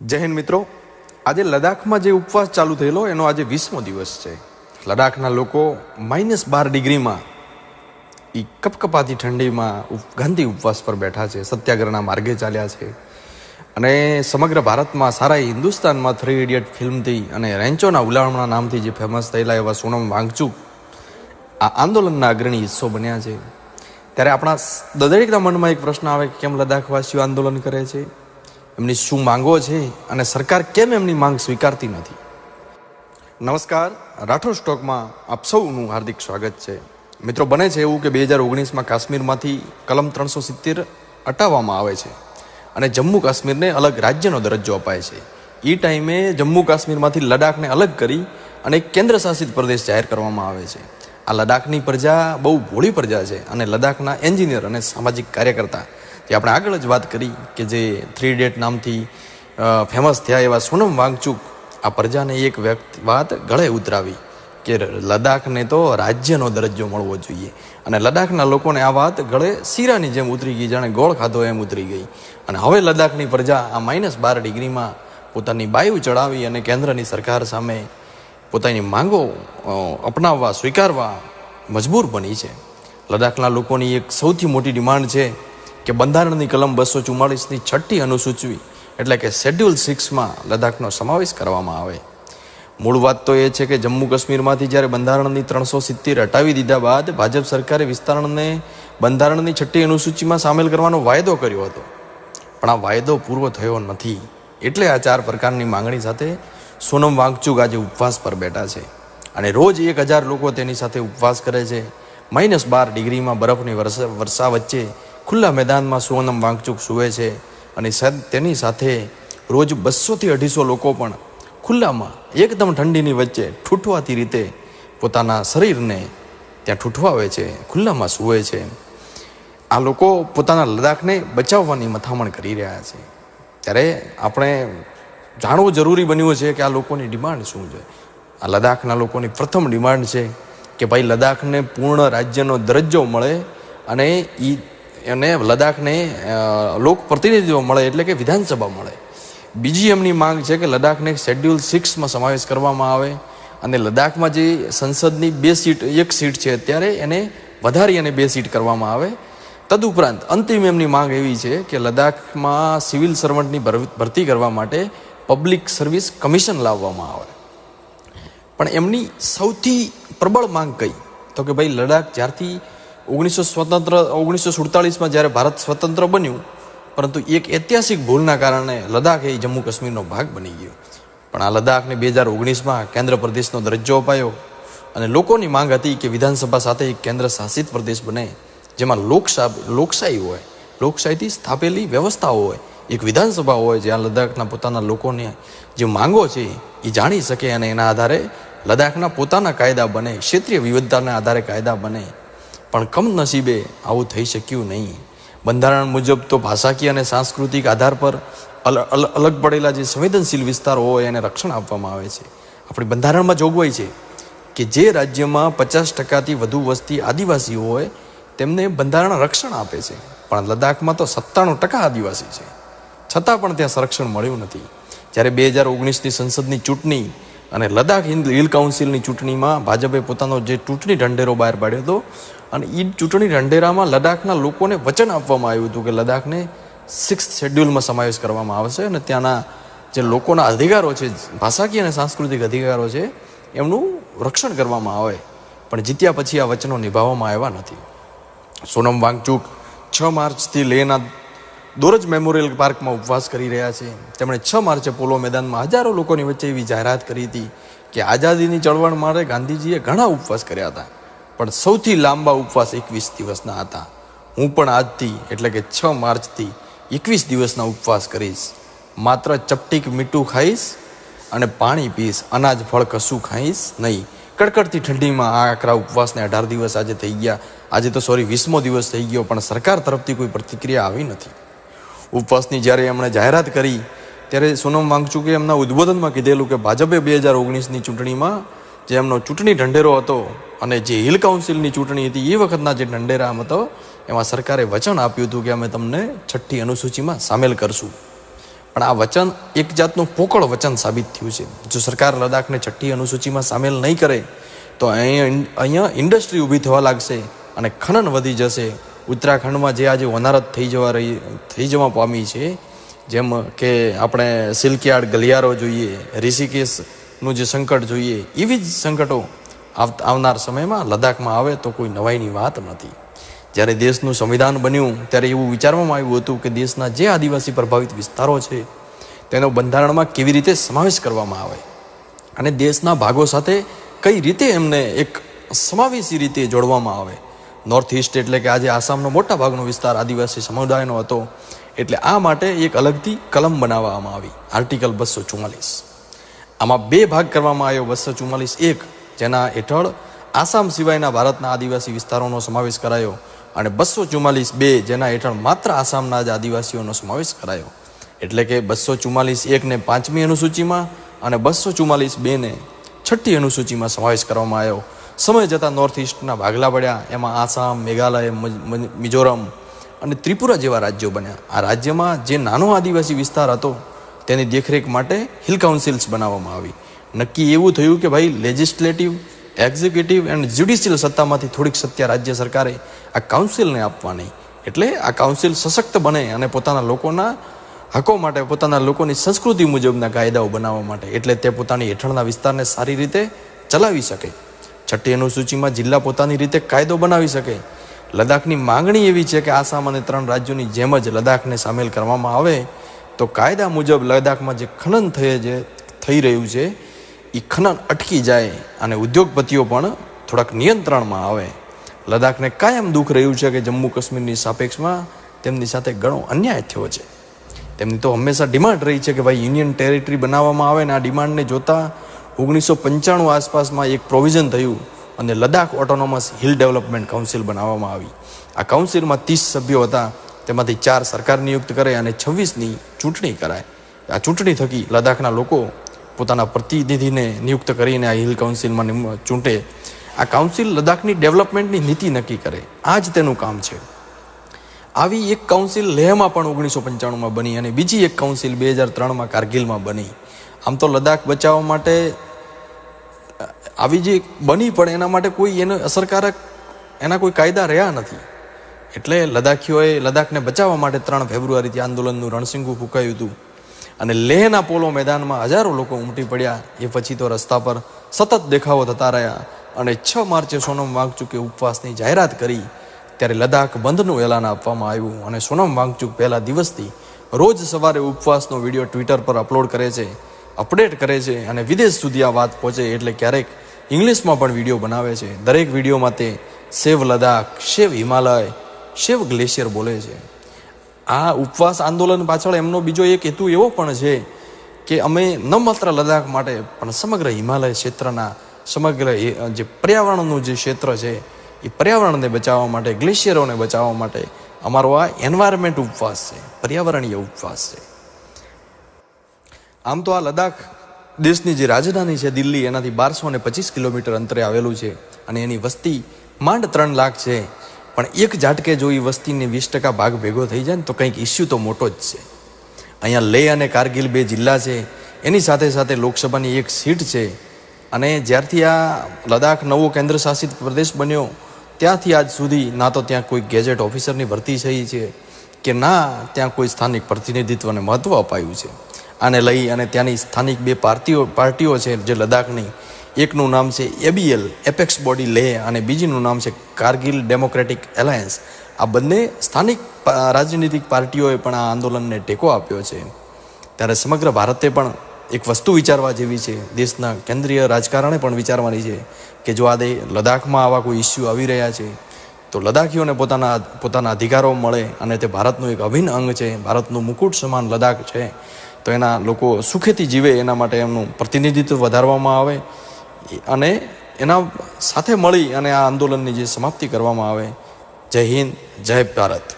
જય હિન્દ મિત્રો, આજે લદ્દાખમાં જે ઉપવાસ ચાલુ થયેલો એનો આજે 20મો દિવસ છે. લદ્દાખના લોકો -12 ડિગ્રીમાં એ કપકપાતી ઠંડીમાં ગાંધી ઉપવાસ પર બેઠા છે, સત્યાગ્રહના માર્ગે ચાલ્યા છે. અને સમગ્ર ભારતમાં સારા હિન્દુસ્તાનમાં 3 ઇડિયટ ફિલ્મથી અને રેન્ચોના ઉલાવણા નામથી જે ફેમસ થયેલા એવા સોનમ વાંગચુક આ આંદોલનના અગ્રણી હિસ્સો બન્યા છે. ત્યારે આપણા દરેકના મનમાં એક પ્રશ્ન આવે કે કેમ લદ્દાખવાસીઓ આંદોલન કરે છે, એમની શું માંગો છે અને સરકાર કેમ એમની માંગ સ્વીકારતી નથી. નમસ્કાર, રાઠોડ સ્ટોકમાં આપ સૌનું હાર્દિક સ્વાગત છે. મિત્રો, બને છે એવું કે 2019માં કાશ્મીરમાંથી કલમ 370 હટાવવામાં આવે છે અને જમ્મુ કાશ્મીરને અલગ રાજ્યનો દરજ્જો અપાય છે. એ ટાઈમે જમ્મુ કાશ્મીરમાંથી લદ્દાખને અલગ કરી અને એક કેન્દ્ર શાસિત પ્રદેશ જાહેર કરવામાં આવે છે. આ લદ્દાખની પ્રજા બહુ ભોળી પ્રજા છે અને લદ્દાખના એન્જિનિયર અને સામાજિક કાર્યકર્તા, જે આપણે આગળ જ વાત કરી કે જે 3 ઇડિયટ નામથી ફેમસ થયા એવા સોનમ વાંગચુક, આ પ્રજાને એક વાત ગળે ઉતરાવી કે લદ્દાખને તો રાજ્યનો દરજ્જો મળવો જોઈએ. અને લદ્દાખના લોકોને આ વાત ગળે શીરાની જેમ ઉતરી ગઈ, જાણે ગોળ ખાધો એમ ઉતરી ગઈ. અને હવે લદ્દાખની પ્રજા આ -12 ડિગ્રીમાં પોતાની બાયુ ચડાવી અને કેન્દ્રની સરકાર સામે પોતાની માંગો અપનાવવા, સ્વીકારવા મજબૂર બની છે. લદ્દાખના લોકોની એક સૌથી મોટી ડિમાન્ડ છે કે બંધારણની કલમ 244ની 6ઠ્ઠી અનુસૂચિ એટલે કે શેડ્યુલ 6માં લદ્દાખનો સમાવેશ કરવામાં આવે. મૂળ વાત તો એ છે કે જમ્મુ કાશ્મીરમાંથી જ્યારે બંધારણની 370 હટાવી દીધા બાદ ભાજપ સરકારે વિસ્તારણને બંધારણની 6ઠ્ઠી અનુસૂચિમાં સામેલ કરવાનો વાયદો કર્યો હતો, પણ આ વાયદો પૂરો થયો નથી. એટલે આ 4 પ્રકારની માંગણી સાથે સોનમ વાંગચુક આજે ઉપવાસ પર બેઠા છે અને રોજ 1000 લોકો તેની સાથે ઉપવાસ કરે છે. -12 ડિગ્રીમાં બરફની વર્ષા વચ્ચે ખુલ્લા મેદાનમાં સોનમ વાંગચુક સૂવે છે અને તેની સાથે રોજ 200થી 250 લોકો પણ ખુલ્લામાં એકદમ ઠંડીની વચ્ચે ઠૂઠવાતી રીતે પોતાના શરીરને ત્યાં ઠૂઠવાવે છે, ખુલ્લામાં સૂવે છે. આ લોકો પોતાના લદ્દાખને બચાવવાની મથામણ કરી રહ્યા છે. ત્યારે આપણે જાણવું જરૂરી બન્યું છે કે આ લોકોની ડિમાન્ડ શું છે. આ લદ્દાખના લોકોની પ્રથમ ડિમાન્ડ છે કે ભાઈ લદ્દાખને પૂર્ણ રાજ્યનો દરજ્જો મળે અને લદ્દાખને લોક પ્રતિનિધિત્વ મળે, એટલે કે વિધાનસભા મળે. બીજી એમની માંગ છે કે લદ્દાખને શેડ્યુલ 6માં સમાવેશ કરવામાં આવે અને લદ્દાખમાં જે સંસદની 1 સીટ છે અત્યારે એને વધારી અને 2 સીટ કરવામાં આવે. તદુપરાંત અંતિમ એમની માંગ એવી છે કે લદ્દાખમાં સિવિલ સર્વન્ટની ભરતી કરવા માટે પબ્લિક સર્વિસ કમિશન લાવવામાં આવે. પણ એમની સૌથી પ્રબળ માંગ કઈ, તો કે ભાઈ લદ્દાખ જ્યારથી 1947માં જ્યારે ભારત સ્વતંત્ર બન્યું, પરંતુ એક ઐતિહાસિક ભૂલના કારણે લદ્દાખ એ જમ્મુ કાશ્મીરનો ભાગ બની ગયો. પણ આ લદ્દાખને 2019માં કેન્દ્ર પ્રદેશનો દરજ્જો અપાયો અને લોકોની માંગ હતી કે વિધાનસભા સાથે એક કેન્દ્ર શાસિત પ્રદેશ બને, જેમાં લોકશાહી હોય, લોકશાહીથી સ્થાપેલી વ્યવસ્થાઓ હોય, એક વિધાનસભા હોય, જ્યાં લદ્દાખના પોતાના લોકોને જે માંગો છે એ જાણી શકે અને એના આધારે લદ્દાખના પોતાના કાયદા બને, ક્ષેત્રીય વિવિધતાના આધારે કાયદા બને. પણ કમનસીબે આવું થઈ શક્યું નહીં. બંધારણ મુજબ તો ભાષાકીય અને સાંસ્કૃતિક આધાર પર અલગ પડેલા જે સંવેદનશીલ વિસ્તારો હોય એને રક્ષણ આપવામાં આવે છે. આપણી બંધારણમાં જોગવાઈ છે કે જે રાજ્યમાં 50%થી વધુ વસ્તી આદિવાસીઓ હોય તેમને બંધારણ રક્ષણ આપે છે, પણ લદ્દાખમાં તો 97% આદિવાસી છે, છતાં પણ ત્યાં સંરક્ષણ મળ્યું નથી. જ્યારે 2019ની સંસદની ચૂંટણી અને લદ્દાખ હિલ કાઉન્સિલની ચૂંટણીમાં ભાજપે પોતાનો જે ચૂંટણી ઢંઢેરો બહાર પાડ્યો હતો અને એ ચૂંટણી ઢંઢેરામાં લદ્દાખના લોકોને વચન આપવામાં આવ્યું હતું કે લદ્દાખને 6th શેડ્યુલમાં સમાવેશ કરવામાં આવશે અને ત્યાંના જે લોકોના અધિકારો છે, ભાષાકીય અને સાંસ્કૃતિક અધિકારો છે, એમનું રક્ષણ કરવામાં આવે. પણ જીત્યા પછી આ વચનો નિભાવવામાં આવ્યા નથી. સોનમ વાંગચુક 6 માર્ચથી લેહના દોરજ મેમોરિયલ પાર્કમાં ઉપવાસ કરી રહ્યા છે. તેમણે 6 માર્ચે પોલો મેદાનમાં હજારો લોકોની વચ્ચે એવી જાહેરાત કરી હતી કે આઝાદીની ચળવળ માટે ગાંધીજીએ ઘણા ઉપવાસ કર્યા હતા, પણ સૌથી લાંબા ઉપવાસ 21 દિવસના હતા. હું પણ આજથી એટલે કે 6 માર્ચથી 21 દિવસના ઉપવાસ કરીશ. માત્ર ચપટીક મીઠું ખાઈશ અને પાણી પીશ, અનાજ ફળ કશું ખાઈશ નહીં. કડકડતી ઠંડીમાં આ આકરા ઉપવાસને 18 દિવસ આજે થઈ ગયા. આજે તો 20મો દિવસ થઈ ગયો, પણ સરકાર તરફથી કોઈ પ્રતિક્રિયા આવી નથી. ઉપવાસની જ્યારે એમણે જાહેરાત કરી ત્યારે સોનમ વાંગચુકે એમના ઉદ્બોધનમાં કીધેલું કે ભાજપે 2019ની ચૂંટણીમાં જે એમનો ચૂંટણી ઢંઢેરો હતો અને જે હિલ કાઉન્સિલની ચૂંટણી હતી એ વખતના જે ઢંઢેરા હતો એમાં સરકારે વચન આપ્યું હતું કે અમે તમને 6ઠ્ઠી અનુસૂચિમાં સામેલ કરશું. પણ આ વચન એક જાતનું પોકળ વચન સાબિત થયું છે. જો સરકાર લદ્દાખને 6ઠ્ઠી અનુસૂચિમાં સામેલ નહીં કરે તો અહીંયા ઇન્ડસ્ટ્રી ઊભી થવા લાગશે અને ખનન વધી જશે. ઉત્તરાખંડમાં જે આજે વનારત થઈ જવા પામી છે, જેમ કે આપણે સિલ્કયાર્ડ ગલિયારો જોઈએ, ઋષિકેશનું જે સંકટ જોઈએ, એવી જ સંકટો આવનાર સમયમાં લદ્દાખમાં આવે તો કોઈ નવાઈની વાત નથી. જ્યારે દેશનું સંવિધાન બન્યું ત્યારે એવું વિચારવામાં આવ્યું હતું કે દેશના જે આદિવાસી પ્રભાવિત વિસ્તારો છે તેનો બંધારણમાં કેવી રીતે સમાવેશ કરવામાં આવે અને દેશના ભાગો સાથે કઈ રીતે એમને એક સમાવેશી રીતે જોડવામાં આવે. નોર્થ ઇસ્ટ એટલે કે આજે આસામનો મોટા ભાગનો વિસ્તાર આદિવાસી સમુદાયનો હતો, એટલે આ માટે એક અલગથી કલમ બનાવવામાં આવી, આર્ટિકલ 244. આમાં 2 ભાગ કરવામાં આવ્યો. 244(1) જેના હેઠળ આસામ સિવાયના ભારતના આદિવાસી વિસ્તારોનો સમાવેશ કરાયો અને 244(2) જેના હેઠળ માત્ર આસામના જ આદિવાસીઓનો સમાવેશ કરાયો. એટલે કે 244(1) ને 5મી અનુસૂચિમાં અને 244(2) ને 6ઠ્ઠી અનુસૂચિમાં સમાવેશ કરવામાં આવ્યો. સમય જતાં નોર્થ ઇસ્ટના ભાગલા પડ્યા. એમાં આસામ, મેઘાલય, મિઝોરમ અને ત્રિપુરા જેવા રાજ્યો બન્યા. આ રાજ્યમાં જે નાનો આદિવાસી વિસ્તાર હતો તેની દેખરેખ માટે હિલ કાઉન્સિલ્સ બનાવવામાં આવી. નક્કી એવું થયું કે ભાઈ લેજિસ્લેટિવ, એક્ઝિક્યુટિવ એન્ડ જ્યુડિશિયલ સત્તામાંથી થોડીક સત્તા રાજ્ય સરકારે આ કાઉન્સિલને આપવાની. એટલે આ કાઉન્સિલ સશક્ત બને અને પોતાના લોકોના હકો માટે, પોતાના લોકોની સંસ્કૃતિ મુજબના કાયદાઓ બનાવવા માટે, એટલે તે પોતાની હેઠળના વિસ્તારને સારી રીતે ચલાવી શકે. 6ઠ્ઠી અનુસૂચિમાં જિલ્લા પોતાની રીતે કાયદો બનાવી શકે. લદ્દાખની માંગણી એવી છે કે આસામ અને 3 રાજ્યોની જેમ જ લદ્દાખને સામેલ કરવામાં આવે તો કાયદા મુજબ લદ્દાખમાં જે ખનન થઈ રહ્યું છે એ ખનન અટકી જાય અને ઉદ્યોગપતિઓ પણ થોડાક નિયંત્રણમાં આવે. લદ્દાખને કાયમ દુઃખ રહ્યું છે કે જમ્મુ કાશ્મીરની સાપેક્ષમાં તેમની સાથે ઘણો અન્યાય થયો છે. તેમની તો હંમેશા ડિમાન્ડ રહી છે કે ભાઈ યુનિયન ટેરિટરી બનાવવામાં આવે, ને આ ડિમાન્ડને જોતા 1995 આસપાસમાં એક પ્રોવિઝન થયું અને Ladakh autonomous hill development council બનાવવામાં આવી. આ કાઉન્સિલમાં 30 સભ્યો હતા, તેમાંથી 4 સરકાર નિયુક્ત કરે અને 26ની ચૂંટણી કરાય. આ ચૂંટણી થકી લદ્દાખના લોકો પોતાના પ્રતિનિધિને નિયુક્ત કરીને આ હિલ કાઉન્સિલમાં ચૂંટે. આ કાઉન્સિલ લદ્દાખની ડેવલપમેન્ટની નીતિ નક્કી કરે, આ જ તેનું કામ છે. આવી એક કાઉન્સિલ લેહમાં પણ 1995માં બની અને બીજી એક કાઉન્સિલ 2003માં કારગિલમાં બની. આમ તો લદ્દાખ બચાવવા માટે આવી જે બની પણ એના માટે કોઈ એને અસરકારક એના કોઈ કાયદા રહ્યા નથી. એટલે લદ્દાખીઓએ લદ્દાખને બચાવવા માટે 3 ફેબ્રુઆરીથી આંદોલનનું રણસિંગુ ફૂંકાયું હતું અને લેહના પોલો મેદાનમાં હજારો લોકો ઉમટી પડ્યા. એ પછી તો રસ્તા પર સતત દેખાવો થતા રહ્યા અને 6 માર્ચે સોનમ વાંગચુકે ઉપવાસની જાહેરાત કરી. ત્યારે લદ્દાખ બંધનું એલાન આપવામાં આવ્યું અને સોનમ વાંગચુક પહેલા દિવસથી રોજ સવારે ઉપવાસનો વિડીયો ટ્વિટર પર અપડેટ કરે છે અને વિદેશ સુધી આ વાત પહોંચે એટલે ક્યારેક ઇંગ્લિશમાં પણ વિડીયો બનાવે છે. દરેક વિડીયોમાં તે સેવ લદ્દાખ, સેવ હિમાલય, સેવ ગ્લેશિયર બોલે છે. આ ઉપવાસ આંદોલન પાછળ એમનો બીજો એક હેતુ એવો પણ છે કે અમે ન માત્ર લદ્દાખ માટે પણ સમગ્ર હિમાલય ક્ષેત્રના સમગ્ર જે પર્યાવરણનું જે ક્ષેત્ર છે એ પર્યાવરણને બચાવવા માટે, ગ્લેશિયરોને બચાવવા માટે અમારો આ એન્વાયરમેન્ટ ઉપવાસ છે, પર્યાવરણીય ઉપવાસ છે. આમ તો આ લદ્દાખ દેશની જે રાજધાની છે દિલ્હી, એનાથી 1225 કિલોમીટર અંતરે આવેલું છે અને એની વસ્તી માંડ 3 લાખ છે. પણ એક ઝાટકે જો એ વસ્તીને 20% ભાગ ભેગો થઈ જાય ને તો કંઈક ઇસ્યુ તો મોટો જ છે. અહીંયા લેહ અને કારગિલ 2 જિલ્લા છે, એની સાથે સાથે લોકસભાની 1 સીટ છે. અને જ્યારથી આ લદ્દાખ નવો કેન્દ્ર શાસિત પ્રદેશ બન્યો ત્યાંથી આજ સુધી ના તો ત્યાં કોઈ ગેજેટ ઓફિસરની ભરતી થઈ છે કે ના ત્યાં કોઈ સ્થાનિક પ્રતિનિધિત્વને મહત્ત્વ અપાયું છે. આને લઈ અને ત્યાંની સ્થાનિક 2 પાર્ટીઓ છે જે લદ્દાખની, એકનું નામ છે ABL, એપેક્સ બોડી લેહ, અને બીજીનું નામ છે કારગિલ ડેમોક્રેટિક એલાયન્સ. આ બંને સ્થાનિક રાજનીતિક પાર્ટીઓએ પણ આ આંદોલનને ટેકો આપ્યો છે. ત્યારે સમગ્ર ભારતે પણ એક વસ્તુ વિચારવા જેવી છે, દેશના કેન્દ્રીય રાજકારણે પણ વિચારવાની છે કે જો આ લદ્દાખમાં આવા કોઈ ઇસ્યુ આવી રહ્યા છે તો લદ્દાખીઓને પોતાના અધિકારો મળે અને તે ભારતનું એક અભિન્ન અંગ છે, ભારતનું મુકુટ સમાન લદ્દાખ છે, તો એના લોકો સુખેથી જીવે એના માટે એમનું પ્રતિનિધિત્વ વધારવામાં આવે અને એના સાથે મળી અને આ આંદોલનની જે સમાપ્તિ કરવામાં આવે. જય હિન્દ, જય ભારત.